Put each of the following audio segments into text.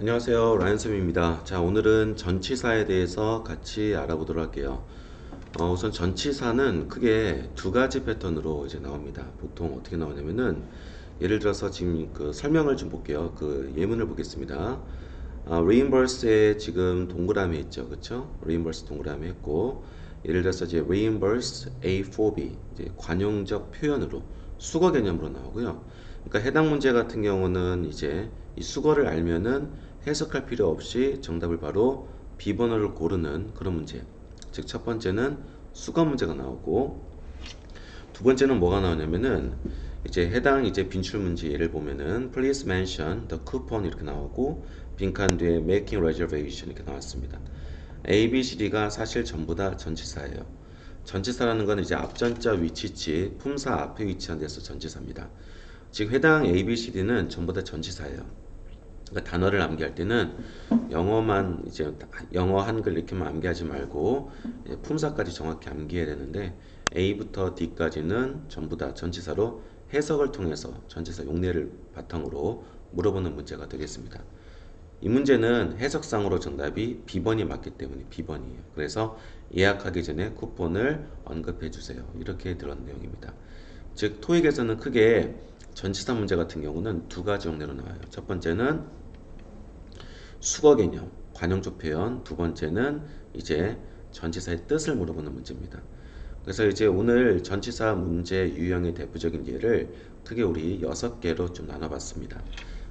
안녕하세요. 라이언쌤입니다. 자, 오늘은 전치사에 대해서 같이 알아보도록 할게요. 우선 전치사는 크게 두 가지 패턴으로 이제 나옵니다. 보통 어떻게 나오냐면은 예를 들어서 지금 그 설명을 좀 볼게요. 그 예문을 보겠습니다. reimburse에 지금 동그라미 있죠, 그렇죠? reimburse 동그라미 했고 예를 들어서 이제 reimburse A for B 이제 관용적 표현으로 수거 개념으로 나오고요. 그러니까 해당 문제 같은 경우는 이제 이 수거를 알면은 해석할 필요 없이 정답을 바로 B번호를 고르는 그런 문제. 즉 첫 번째는 수거 문제가 나오고 두 번째는 뭐가 나오냐면은 이제 해당 이제 빈출 문제 예를 보면은 please mention the coupon 이렇게 나오고 빈칸 뒤에 making reservation 이렇게 나왔습니다. A, B, C, D가 사실 전부 다 전치사예요. 전치사라는 건 이제 앞전자 위치치 품사 앞에 위치한 데서 전치사입니다. 즉 해당 A, B, C, D는 전부 다 전치사예요. 그러니까 단어를 암기할 때는 영어만 이제 영어 한글 이렇게만 암기하지 말고 품사까지 정확히 암기해야 되는데 A부터 D까지는 전부 다 전치사로 해석을 통해서 전치사 용례를 바탕으로 물어보는 문제가 되겠습니다. 이 문제는 해석상으로 정답이 B번이 맞기 때문에 B번이에요. 그래서 예약하기 전에 쿠폰을 언급해 주세요. 이렇게 들은 내용입니다. 즉 토익에서는 크게 전치사 문제 같은 경우는 두 가지 형태로 나와요. 첫 번째는 수거 개념, 관용적 표현. 두 번째는 이제 전치사의 뜻을 물어보는 문제입니다. 그래서 이제 오늘 전치사 문제 유형의 대표적인 예를 크게 우리 6개로 좀 나눠봤습니다.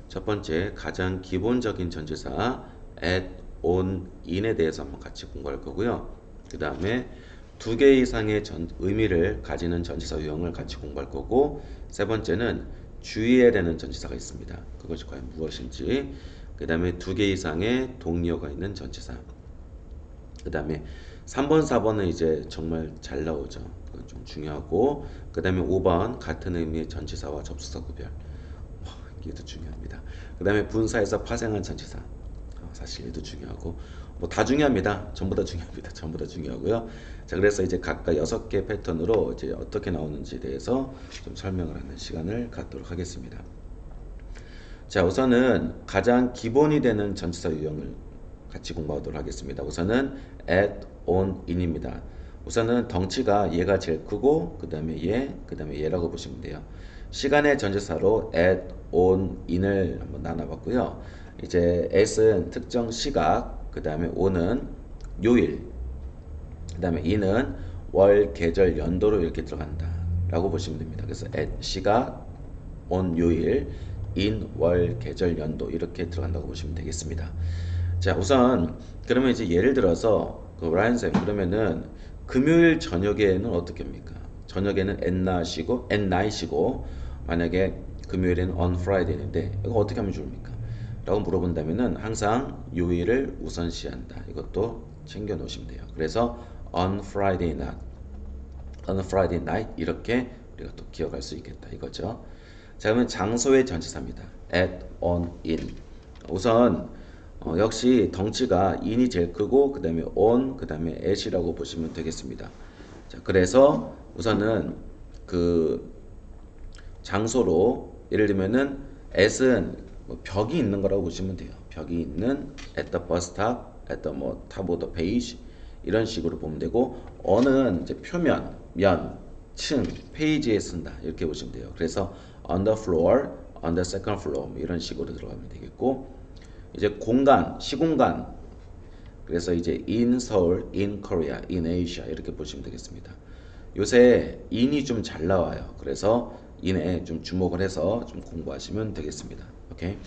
첫 번째, 가장 기본적인 전치사 at, on, in에 대해서 한번 같이 공부할 거고요. 그 다음에 두 개 이상의 의미를 가지는 전치사 유형을 같이 공부할 거고, 세 번째는 주의해야 되는 전치사가 있습니다. 그것이 과연 무엇인지, 그 다음에 두 개 이상의 동의어가 있는 전치사, 그 다음에 3번, 4번은 이제 정말 잘 나오죠. 그건 좀 중요하고, 그 다음에 5번 같은 의미의 전치사와 접속사 구별, 이게 더 중요합니다. 그 다음에 분사에서 파생한 전치사, 사실 얘도 중요하고 뭐 다 중요합니다. 전부 다 중요합니다. 전부 다 중요하고요. 자, 그래서 이제 각각 6개 패턴으로 이제 어떻게 나오는지에 대해서 좀 설명을 하는 시간을 갖도록 하겠습니다. 자, 우선은 가장 기본이 되는 전치사 유형을 같이 공부하도록 하겠습니다. 우선은 at, on, in입니다. 우선은 덩치가 얘가 제일 크고 그 다음에 얘, 그 다음에 얘라고 보시면 돼요. 시간의 전치사로 at, on, in을 한번 나눠봤고요. 이제 at은 특정 시각, 그 다음에 on은 요일, 그 다음에 in은 월, 계절, 연도로 이렇게 들어간다 라고 보시면 됩니다. 그래서 at 시각, on 요일, in 월, 계절, 연도 이렇게 들어간다고 보시면 되겠습니다. 자, 우선 그러면 이제 예를 들어서 그 라이언 쌤 그러면은 금요일 저녁에는 어떻게 합니까? 저녁에는 at night이고 만약에 금요일에는 on Friday인데 이거 어떻게 하면 좋습니까? 라고 물어본다면은 항상 요일을 우선시한다. 이것도 챙겨 놓으시면 돼요. 그래서 on Friday night 이렇게 우리가 또 기억할 수 있겠다 이거죠. 자, 그러면 장소의 전치사입니다. at, on, in. 우선 역시 덩치가 in이 제일 크고 그 다음에 on, 그 다음에 at이라고 보시면 되겠습니다. 자, 그래서 우선은 그 장소로 예를 들면은 at은 뭐 벽이 있는 거라고 보시면 돼요. 벽이 있는 at the bus stop, at the 뭐 top of the page 이런 식으로 보면 되고 on은 이제 표면, 면, 층, 페이지에 쓴다 이렇게 보시면 돼요. 그래서 on the floor, on the second floor 뭐 이런 식으로 들어가면 되겠고 이제 공간, 시공간 그래서 이제 in Seoul, in Korea, in Asia 이렇게 보시면 되겠습니다. 요새 in이 좀 잘 나와요. 그래서 in에 좀 주목을 해서 좀 공부하시면 되겠습니다. 오케이.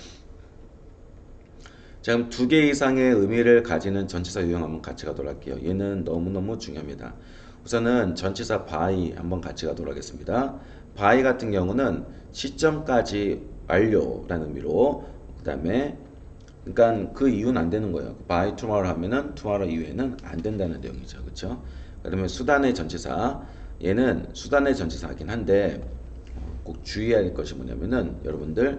자, 그럼 두 개 이상의 의미를 가지는 전치사 유형 한번 같이 가도록 할게요. 얘는 너무너무 중요합니다. 우선은 전치사 by 한번 같이 가도록 하겠습니다. by 같은 경우는 시점까지 완료라는 의미로 그 다음에 그러니까 그 이유는 안 되는 거예요. by tomorrow 하면은 tomorrow 이후에는 안 된다는 내용이죠. 그렇죠? 그러면 수단의 전치사 얘는 수단의 전치사이긴 한데 꼭 주의해야 할 것이 뭐냐면은 여러분들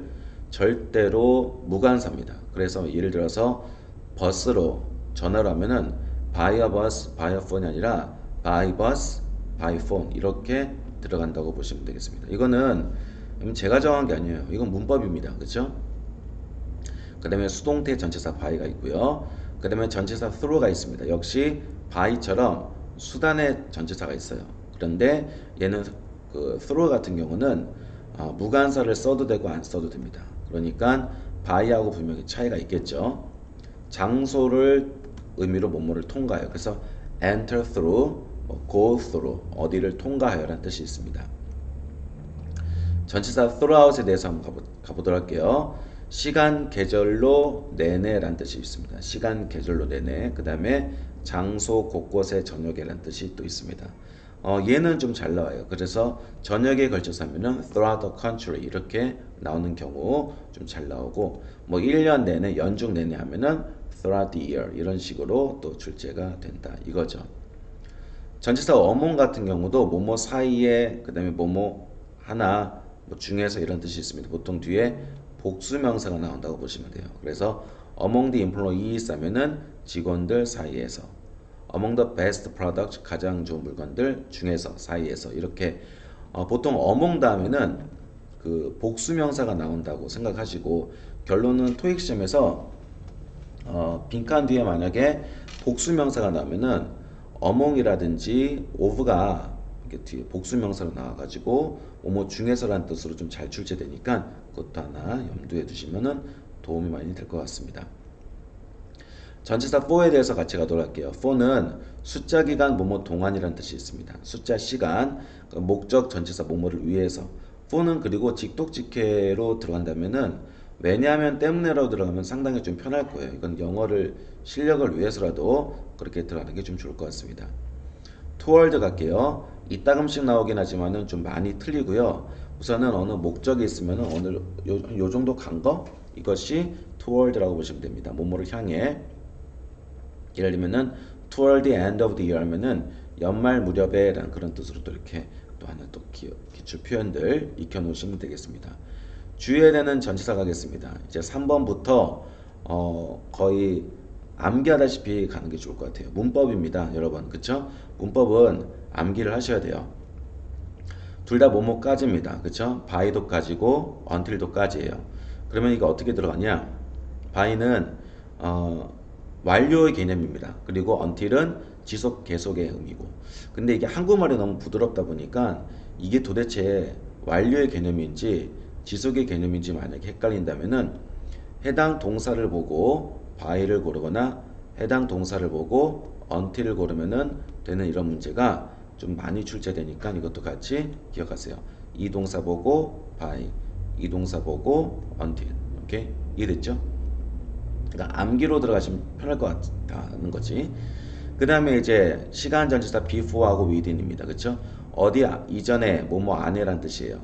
절대로 무관사입니다. 그래서 예를 들어서 버스로 전화를 하면은 by a bus, by a phone이 아니라 by bus, by phone 이렇게 들어간다고 보시면 되겠습니다. 이거는 제가 정한 게 아니에요. 이건 문법입니다. 그렇죠? 그 다음에 수동태 전치사 by가 있고요. 그 다음에 전치사 through가 있습니다. 역시 by처럼 수단의 전치사가 있어요. 그런데 얘는 그 through 같은 경우는 무관사를 써도 되고 안 써도 됩니다. 그러니까 by하고 분명히 차이가 있겠죠. 장소를 의미로 뭐뭐를 통과해요. 그래서 enter through, go through, 어디를 통과하여라는 뜻이 있습니다. 전치사 throughout에 대해서 한번 가보도록 할게요. 시간, 계절로 내내라는 뜻이 있습니다. 시간, 계절로 내내. 그 다음에 장소, 곳곳에, 저녁에라는 뜻이 또 있습니다. 얘는 좀 잘 나와요. 그래서 저녁에 걸쳐서 하면은 throughout the country 이렇게 나오는 경우 좀 잘 나오고, 뭐 1년 내내, 연중 내내 하면은 throughout the year 이런 식으로 또 출제가 된다 이거죠. 전치사 among 같은 경우도 뭐뭐 사이에, 그 다음에 뭐뭐 하나, 뭐 중에서 이런 뜻이 있습니다. 보통 뒤에 복수명사가 나온다고 보시면 돼요. 그래서 among the employees 하면은 직원들 사이에서, among the best products 가장 좋은 물건들 중에서, 사이에서 이렇게 보통 among 다음에는 그 복수명사가 나온다고 생각하시고, 결론은 토익 시험에서 빈칸 뒤에 만약에 복수명사가 나오면은 among이라든지 of가 이렇게 뒤에 복수명사로 나와가지고 뭐뭐 중에서라는 뜻으로 좀 잘 출제되니까 그것도 하나 염두에 두시면은 도움이 많이 될 것 같습니다. 전치사 for에 대해서 같이 가도록 할게요. for는 숫자 기간 뭐뭐 동안이라는 뜻이 있습니다. 숫자 시간, 목적 전치사 뭐뭐를 위해서. for는 그리고 직독직해로 들어간다면은, 왜냐하면 때문에라고 들어가면 상당히 좀 편할 거예요. 이건 영어를 실력을 위해서라도 그렇게 들어가는 게 좀 좋을 것 같습니다. toward 갈게요. 이따금씩 나오긴 하지만은 좀 많이 틀리고요. 우선은 어느 목적이 있으면은 오늘 요 정도 간 거, 이것이 toward라고 보시면 됩니다. 뭐뭐를 향해. 예를 들면은 toward the end of the year 하면은 연말 무렵에 라는 그런 뜻으로 또 이렇게 또 하나 또 기출 표현들 익혀 놓으시면 되겠습니다. 주의해야 되는 전치사 가겠습니다. 이제 3번부터 거의 암기하다시피 가는 게 좋을 것 같아요. 문법입니다, 여러분. 그쵸? 문법은 암기를 하셔야 돼요. 둘 다 뭐뭐까지입니다. 그쵸? by도까지고 until도까지예요. 그러면 이거 어떻게 들어가냐? by는 완료의 개념입니다. 그리고 until은 지속 계속의 의미고. 근데 이게 한국말이 너무 부드럽다 보니까 이게 도대체 완료의 개념인지 지속의 개념인지 만약에 헷갈린다면은 해당 동사를 보고 by를 고르거나 해당 동사를 보고 until을 고르면은 되는 이런 문제가 좀 많이 출제되니까 이것도 같이 기억하세요. 이 동사 보고 by, 이 동사 보고 until. 오케이? 이해됐죠? 그러니까 암기로 들어가시면 편할 것 같다는 거지. 그 다음에 이제 시간 전치사 before하고 within입니다. 그쵸? 어디 이전에 뭐뭐 안에란 뜻이에요.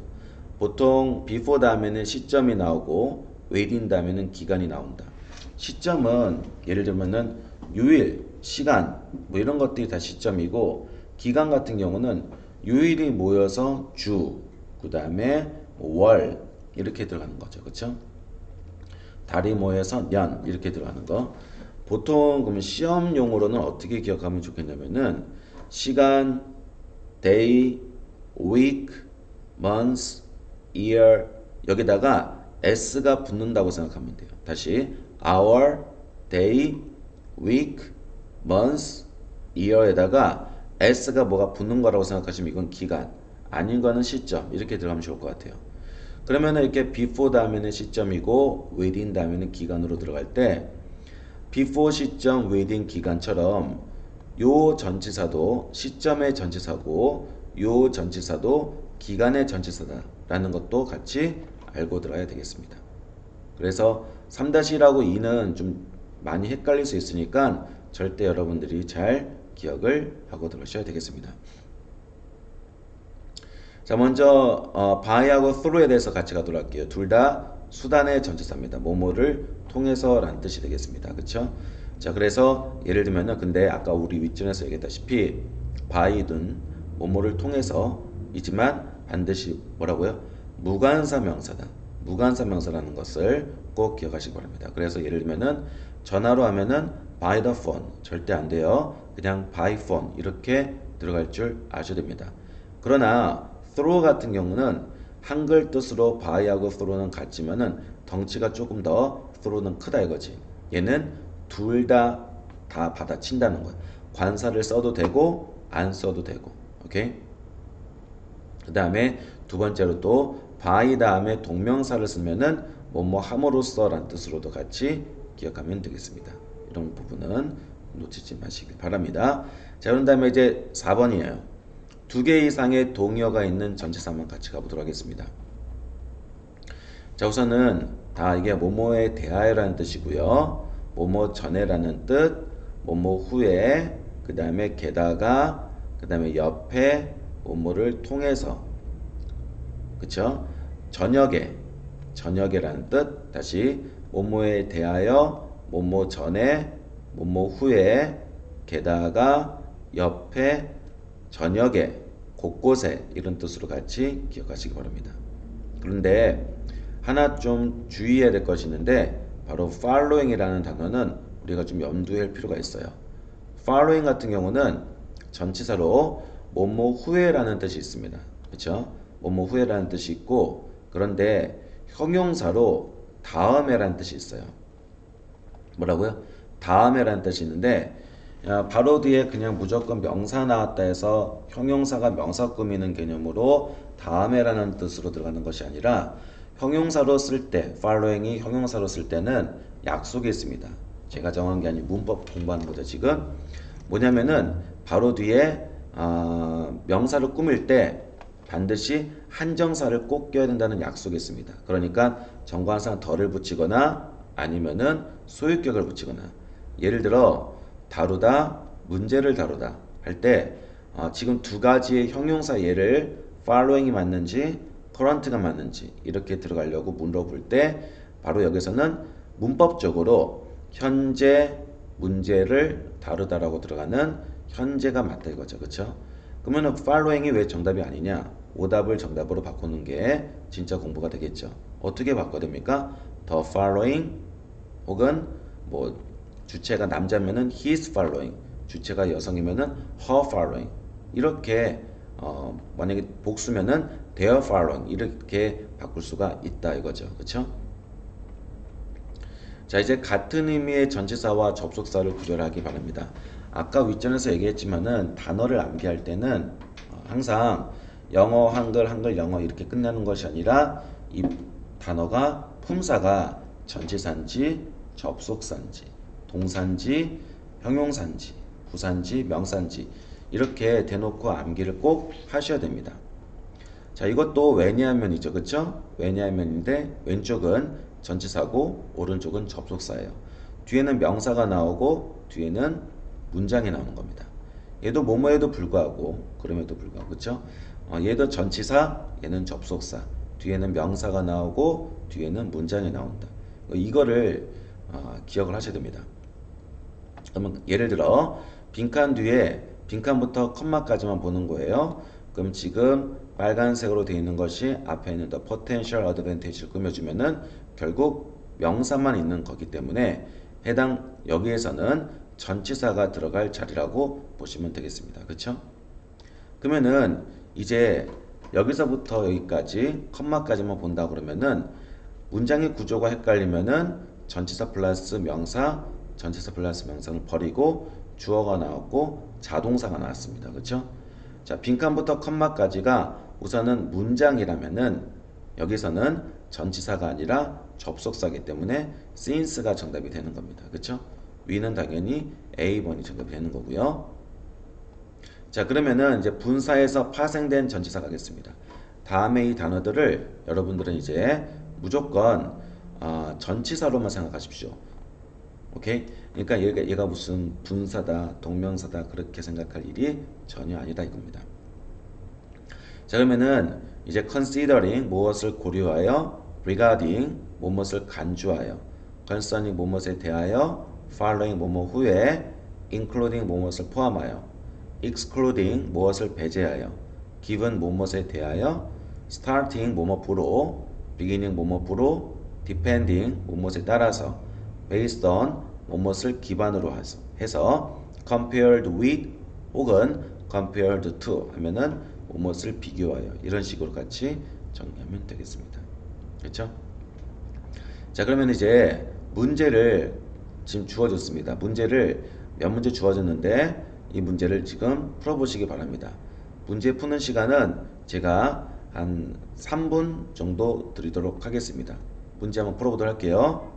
보통 before 다음에는 시점이 나오고 within 다음에는 기간이 나온다. 시점은 예를 들면은 요일, 시간 뭐 이런 것들이 다 시점이고, 기간 같은 경우는 요일이 모여서 주, 그 다음에 월 이렇게 들어가는 거죠. 그쵸? 달이 모여서 년 이렇게 들어가는 거. 보통 그러면 시험용으로는 어떻게 기억하면 좋겠냐면은 시간, day, week, month, year 여기다가 s가 붙는다고 생각하면 돼요. 다시 hour, day, week, month, year에다가 s가 뭐가 붙는 거라고 생각하시면 이건 기간, 아닌 거는 시점 이렇게 들어가면 좋을 것 같아요. 그러면 이렇게 before 다음에는 시점이고 within 다음에는 기간으로 들어갈 때 before 시점, within 기간처럼 요 전치사도 시점의 전치사고 요 전치사도 기간의 전치사다라는 것도 같이 알고 들어야 되겠습니다. 그래서 3-1하고 2는 좀 많이 헷갈릴 수 있으니까 절대 여러분들이 잘 기억을 하고 들으셔야 되겠습니다. 자, 먼저 by하고 through에 대해서 같이 가도록 할게요. 둘 다 수단의 전치사입니다. 뭐뭐를 통해서라는 뜻이 되겠습니다. 그쵸? 자, 그래서 예를 들면은 근데 아까 우리 윗전에서 얘기했다시피 by든 뭐뭐를 통해서이지만 반드시 뭐라고요? 무관사 명사다. 무관사 명사라는 것을 꼭 기억하시기 바랍니다. 그래서 예를 들면은 전화로 하면은 by the phone 절대 안 돼요. 그냥 by phone 이렇게 들어갈 줄 아셔야 됩니다. 그러나 through 같은 경우는 한글 뜻으로 by하고 through는 같지만은 덩치가 조금 더 throw는 크다 이거지. 얘는 둘 다 받아친다는 거야. 관사를 써도 되고 안 써도 되고. 오케이? 그 다음에 두 번째로 또 by 다음에 동명사를 쓰면은 뭐뭐 함으로써 라는 뜻으로도 같이 기억하면 되겠습니다. 이런 부분은 놓치지 마시길 바랍니다. 자, 그런 다음에 이제 4번이에요. 두 개 이상의 동의어가 있는 전치사만 같이 가보도록 하겠습니다. 자, 우선은 다 이게 뭐뭐에 대하여라는 뜻이고요. 뭐뭐 전에라는 뜻, 뭐뭐 후에, 그 다음에 게다가, 그 다음에 옆에, 뭐뭐를 통해서, 그쵸? 저녁에라는 뜻, 다시 뭐뭐에 대하여, 뭐뭐 전에, 뭐뭐 후에, 게다가, 옆에, 저녁에, 곳곳에 이런 뜻으로 같이 기억하시기 바랍니다. 그런데 하나 좀 주의해야 될 것이 있는데 바로 following이라는 단어는 우리가 좀 염두에 할 필요가 있어요. following 같은 경우는 전치사로 뭐뭐 후에라는 뜻이 있습니다. 그렇죠? 뭐뭐 후에라는 뜻이 있고 그런데 형용사로 다음에라는 뜻이 있어요. 뭐라고요? 다음에라는 뜻이 있는데 바로 뒤에 그냥 무조건 명사 나왔다 해서 형용사가 명사 꾸미는 개념으로 다음에라는 뜻으로 들어가는 것이 아니라 형용사로 쓸 때, following이 형용사로 쓸 때는 약속이 있습니다. 제가 정한 게 아니고 문법 공부하는 거죠. 지금 뭐냐면은 바로 뒤에 명사를 꾸밀 때 반드시 한정사를 꼭 껴야 된다는 약속이 있습니다. 그러니까 정관상 덜을 붙이거나 아니면은 소유격을 붙이거나 예를 들어 다루다, 문제를 다루다 할 때 지금 두 가지의 형용사 예를 following이 맞는지 current가 맞는지 이렇게 들어가려고 물어볼 때 바로 여기서는 문법적으로 현재 문제를 다루다라고 들어가는 현재가 맞다 이거죠. 그렇죠? 그러면 following이 왜 정답이 아니냐? 오답을 정답으로 바꾸는 게 진짜 공부가 되겠죠. 어떻게 바꿔야 됩니까? The following 혹은 뭐 주체가 남자면은 his following, 주체가 여성이면은 her following 이렇게 만약에 복수면은 their following 이렇게 바꿀 수가 있다 이거죠. 그렇죠? 자, 이제 같은 의미의 전치사와 접속사를 구별하기 바랍니다. 아까 윗전에서 얘기했지만은 단어를 암기할 때는 항상 영어, 한글, 한글, 영어 이렇게 끝나는 것이 아니라 이 단어가 품사가 전치사인지 접속사인지 동사인지 형용사인지 부사인지 명사인지 이렇게 대놓고 암기를 꼭 하셔야 됩니다. 자, 이것도 왜냐하면이죠. 그쵸? 왜냐하면인데 왼쪽은 전치사고 오른쪽은 접속사예요. 뒤에는 명사가 나오고 뒤에는 문장이 나오는 겁니다. 얘도 뭐뭐에도 불구하고 그럼에도 불구하고 그쵸? 얘도 전치사 얘는 접속사 뒤에는 명사가 나오고 뒤에는 문장이 나온다. 이거를 기억을 하셔야 됩니다. 그러면 예를 들어 빈칸 뒤에 빈칸부터 컴마까지만 보는 거예요. 그럼 지금 빨간색으로 되어 있는 것이 앞에 있는 the potential advantage를 꾸며주면은 결국 명사만 있는 거기 때문에 해당 여기에서는 전치사가 들어갈 자리라고 보시면 되겠습니다. 그쵸? 그러면은 이제 여기서부터 여기까지 컴마까지만 본다 그러면은 문장의 구조가 헷갈리면은 전치사 플러스 명사, 전치사 플러스 명사를 버리고 주어가 나왔고 자동사가 나왔습니다. 그렇죠? 자, 빈칸부터 컴마까지가 우선은 문장이라면은 여기서는 전치사가 아니라 접속사이기 때문에 since가 정답이 되는 겁니다. 그렇죠? 위는 당연히 A번이 정답이 되는 거고요. 자, 그러면은 이제 분사에서 파생된 전치사 가겠습니다. 다음에 이 단어들을 여러분들은 이제 무조건 전치사로만 생각하십시오. 오케이? 그러니까 얘가 무슨 분사다, 동명사다 그렇게 생각할 일이 전혀 아니다 이겁니다. 자, 그러면은 이제 considering 무엇을 고려하여, regarding 무엇을 간주하여, concerning 무엇에 대하여, following 무엇 후에, including 무엇을 포함하여, excluding 무엇을 배제하여, given 무엇에 대하여, starting 무엇으로, beginning 무엇으로, depending 무엇에 따라서, based on 무엇을 기반으로 해서 compared with 혹은 compared to 하면은 무엇을 비교하여 이런 식으로 같이 정리하면 되겠습니다. 그렇죠? 자, 그러면 이제 문제를 지금 주어졌습니다. 문제를 몇 문제 주어졌는데 이 문제를 지금 풀어보시기 바랍니다. 문제 푸는 시간은 제가 한 3분 정도 드리도록 하겠습니다. 문제 한번 풀어보도록 할게요.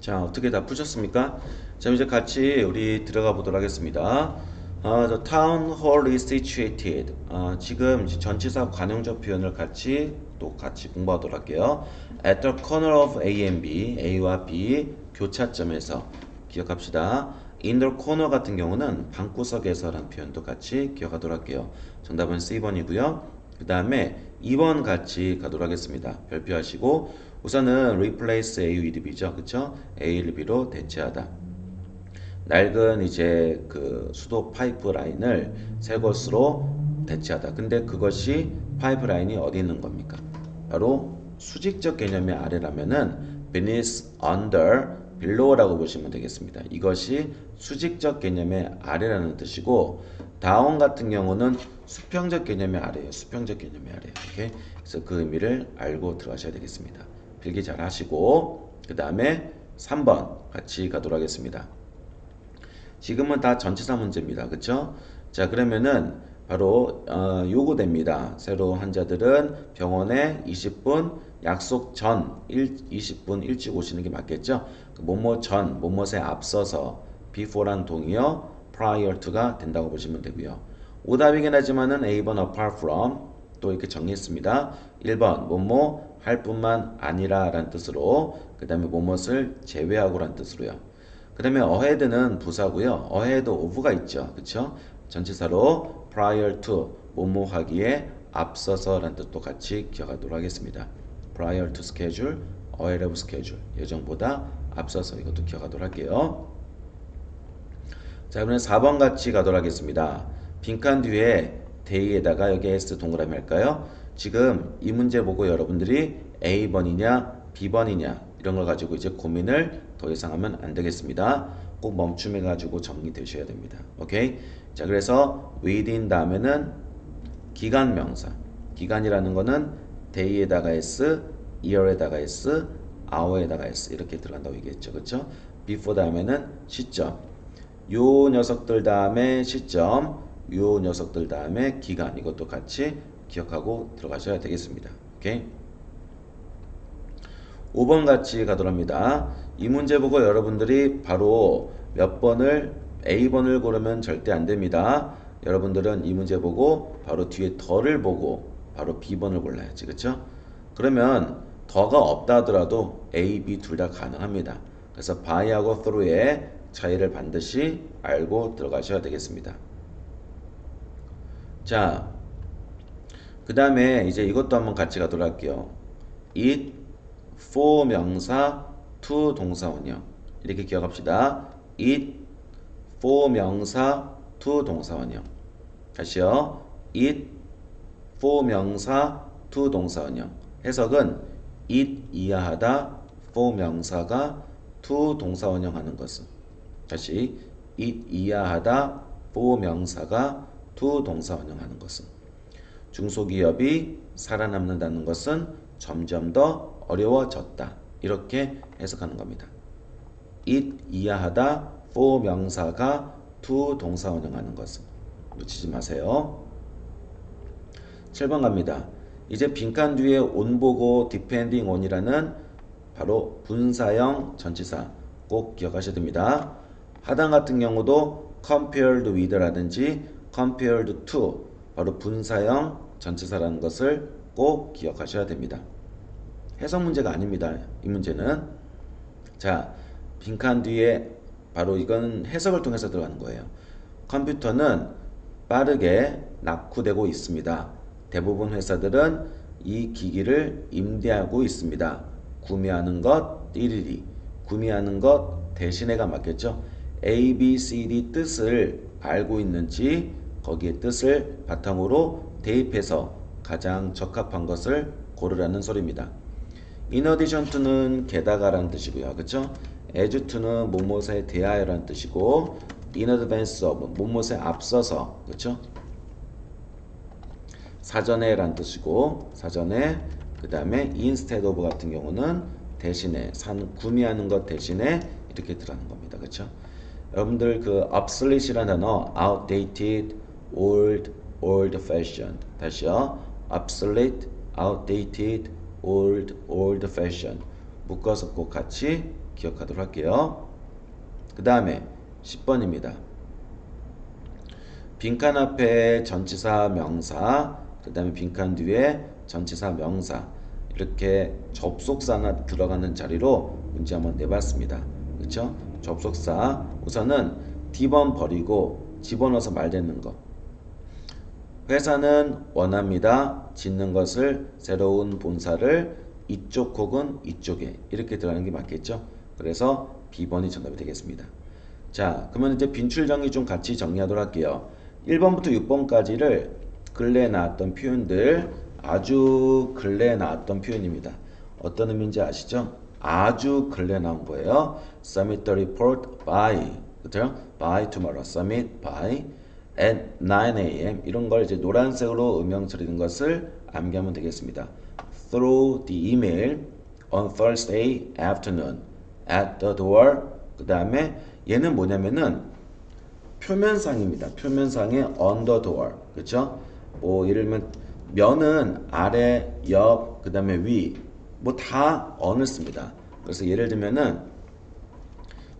자, 어떻게 다 푸셨습니까? 자, 이제 같이 우리 들어가 보도록 하겠습니다. The town hall is situated. 지금 이제 전치사 관용적 표현을 같이 공부하도록 할게요. At the corner of A and B, A와 B 교차점에서 기억합시다. In the corner 같은 경우는 방구석에서라는 표현도 같이 기억하도록 할게요. 정답은 C번이고요. 그 다음에 2번 같이 가도록 하겠습니다. 별표하시고 우선은 replace A with B죠. 그쵸? A를 B로 대체하다. 낡은 이제 그 수도 파이프라인을 새 것으로 대체하다. 근데 그것이 파이프라인이 어디 있는 겁니까? 바로 수직적 개념의 아래라면은 beneath, under, below라고 보시면 되겠습니다. 이것이 수직적 개념의 아래라는 뜻이고 down 같은 경우는 수평적 개념의 아래예요. 수평적 개념의 아래예요. 오케이? 그래서 그 의미를 알고 들어가셔야 되겠습니다. 필기 잘 하시고 그 다음에 3번 같이 가도록 하겠습니다. 지금은 다 전치사 문제입니다. 그쵸? 자, 그러면은 바로 요구됩니다. 새로 환자들은 병원에 20분 약속 전 20분 일찍 오시는 게 맞겠죠? 그 뭐뭐 전, 뭐뭐에 앞서서 before란 동의어 prior to가 된다고 보시면 되고요. 오답이긴 하지만은 A번 apart from 또 이렇게 정리했습니다. 1번 뭐뭐 할 뿐만 아니라 라는 뜻으로 그 다음에 뭐뭇을 제외하고 라는 뜻으로요. 그 다음에 ahead는 부사고요. ahead of가 있죠. 그쵸? 전치사로 prior to 뭐뭐 하기에 앞서서 라는 뜻도 같이 기억하도록 하겠습니다. prior to schedule, ahead of schedule 예정보다 앞서서 이것도 기억하도록 할게요. 자, 그러면 4번 같이 가도록 하겠습니다. 빈칸 뒤에 day에다가 여기 s 동그라미 할까요? 지금 이 문제 보고 여러분들이 A번이냐 B번이냐 이런 걸 가지고 이제 고민을 더 이상 하면 안 되겠습니다. 꼭 멈춤해 가지고 정리되셔야 됩니다. 오케이? 자, 그래서 within 다음에는 기간 명사. 기간이라는 거는 day에다가 s, year에다가 s, hour에다가 s 이렇게 들어간다고 얘기했죠. 그렇죠? before 다음에는 시점. 요 녀석들 다음에 시점, 요 녀석들 다음에 기간. 이것도 같이 기억하고 들어가셔야 되겠습니다. 오케이? 5번 같이 가도록 합니다. 이 문제 보고 여러분들이 바로 몇 번을 A번을 고르면 절대 안 됩니다. 여러분들은 이 문제 보고 바로 뒤에 더를 보고 바로 B번을 골라야지. 그렇죠? 그러면 더가 없다 하더라도 A, B 둘 다 가능합니다. 그래서 by하고 through의 차이를 반드시 알고 들어가셔야 되겠습니다. 자, 그 다음에 이제 이것도 한번 같이 가도록 할게요. it, for 명사, to 동사원형. 이렇게 기억합시다. it, for 명사, to 동사원형. 다시요. it, for 명사, to 동사원형. 해석은 it 이하하다, for 명사가 to 동사원형 하는 것은. 다시 it 이하하다, for 명사가 to 동사원형 하는 것은. 중소기업이 살아남는다는 것은 점점 더 어려워졌다. 이렇게 해석하는 겁니다. it 이하하다, for 명사가 to 동사원형 하는 것은. 놓치지 마세요. 7번 갑니다. 이제 빈칸 뒤에 on 보고 depending on이라는 바로 분사형 전치사 꼭 기억하셔야 됩니다. 하단 같은 경우도 compared with라든지 compared to 바로 분사형 전치사라는 것을 꼭 기억하셔야 됩니다. 해석 문제가 아닙니다. 이 문제는. 자, 빈칸 뒤에 바로 이건 해석을 통해서 들어가는 거예요. 컴퓨터는 빠르게 낙후되고 있습니다. 대부분 회사들은 이 기기를 임대하고 있습니다. 구매하는 것 띠리리, 구매하는 것 대신에가 맞겠죠. A, B, C, D 뜻을 알고 있는지 거기에 뜻을 바탕으로 대입해서 가장 적합한 것을 고르라는 소리입니다. In addition to는 게다가라는 뜻이고요. 그렇죠? as to는 무엇에 대하여라는 뜻이고 in advance of 무엇에 앞서서 그렇죠? 사전에라는 뜻이고 사전에 그 다음에 instead of 같은 경우는 대신에 구매하는 것 대신에 이렇게 들어가는 겁니다. 그렇죠? 여러분들 그 obsolete이라는 단어 outdated, old, old-fashioned 다시요. obsolete, outdated, old, old-fashioned 묶어서 꼭 같이 기억하도록 할게요. 그 다음에 10번입니다. 빈칸 앞에 전치사 명사 그 다음에 빈칸 뒤에 전치사 명사 이렇게 접속사가 들어가는 자리로 문제 한번 내봤습니다. 그렇죠? 접속사 우선은 D번 버리고 집어넣어서 말되는 거. 회사는 원합니다. 짓는 것을 새로운 본사를 이쪽 혹은 이쪽에 이렇게 들어가는 게 맞겠죠? 그래서 B번이 정답이 되겠습니다. 자, 그러면 이제 빈출 정리 좀 같이 정리하도록 할게요. 1번부터 6번까지를 근래에 나왔던 표현들 아주 근래에 나왔던 표현입니다. 어떤 의미인지 아시죠? 아주 근래에 나온 거예요. Submit the report by 그죠? By tomorrow. Submit by at 9 a.m. 이런 걸 이제 노란색으로 음영 처리된 것을 암기하면 되겠습니다. Through the email on Thursday afternoon at the door. 그 다음에 얘는 뭐냐면은 표면상입니다. 표면상에 on the door. 그렇죠? 뭐 예를 들면 면은 아래, 옆, 그 다음에 위, 뭐 다 on을 씁니다. 그래서 예를 들면은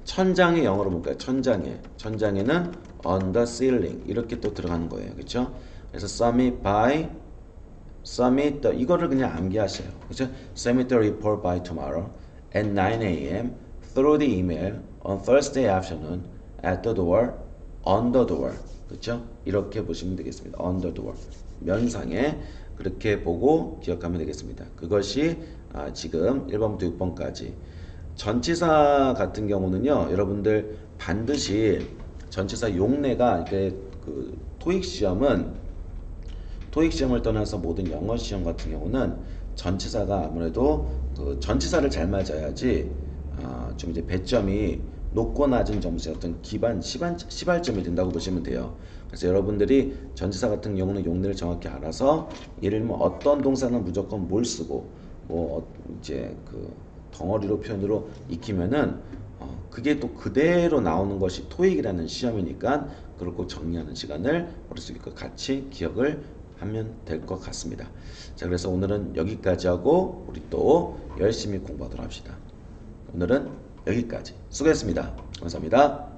천장의 영어로 볼까요? 천장에는 on the ceiling 이렇게 또 들어가는 거예요. 그렇죠? 그래서 submit by, submit the 이거를 그냥 암기하세요. 그렇죠? Submit the report by tomorrow at 9 a.m. through the email on Thursday afternoon at the door, on the door. 그렇죠? 이렇게 보시면 되겠습니다. on the door. 면상에 그렇게 보고 기억하면 되겠습니다. 그것이 지금 1번부터 6번까지 전치사 같은 경우는요. 여러분들 반드시 전치사 용례가 이게 그 토익 시험을 떠나서 모든 영어 시험 같은 경우는 전치사가 아무래도 그 전치사를 잘 맞아야지 좀 이제 배점이 높고 낮은 점수의 어떤 기반 시발점이 된다고 보시면 돼요. 그래서 여러분들이 전치사 같은 경우는 용례를 정확히 알아서 예를 들면 어떤 동사는 무조건 뭘 쓰고 뭐 이제 그 덩어리로 표현으로 익히면은 그게 또 그대로 나오는 것이 토익이라는 시험이니까 그걸 꼭 정리하는 시간을 머릿속에 같이 기억을 하면 될 것 같습니다. 자, 그래서 오늘은 여기까지 하고 우리 또 열심히 공부하도록 합시다. 오늘은 여기까지. 수고했습니다. 감사합니다.